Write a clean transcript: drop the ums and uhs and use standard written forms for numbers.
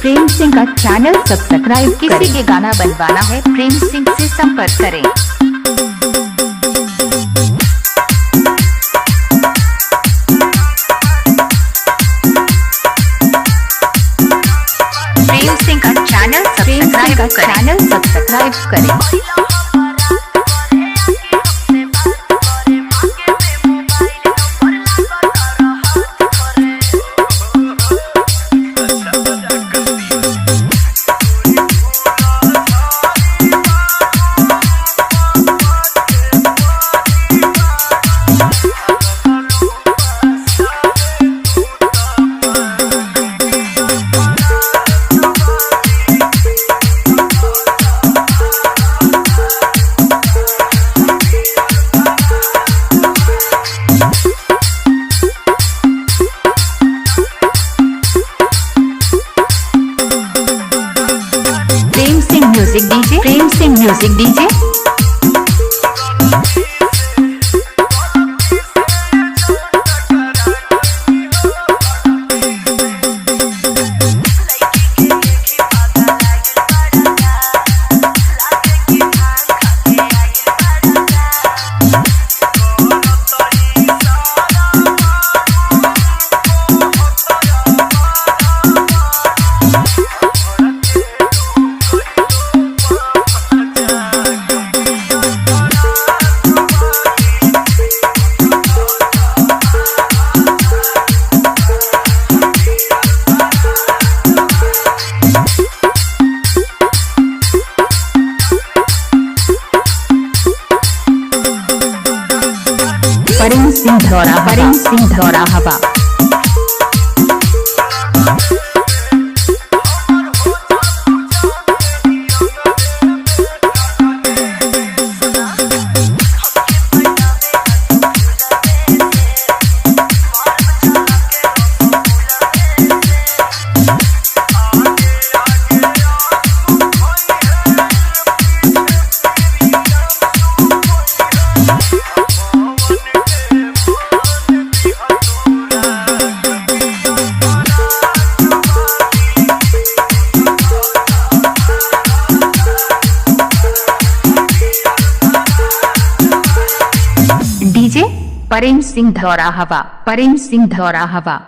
प्रेम सिंह का channel subscribe. किसी के गाना बनवाना है प्रेम सिंह से संपर्क करें। प्रेम सिंह का चैनल सब्सक्राइब करें। Prem Singh music DJ. परेम सिंह धौराहवा। डीजे परेम सिंह धौराहवा।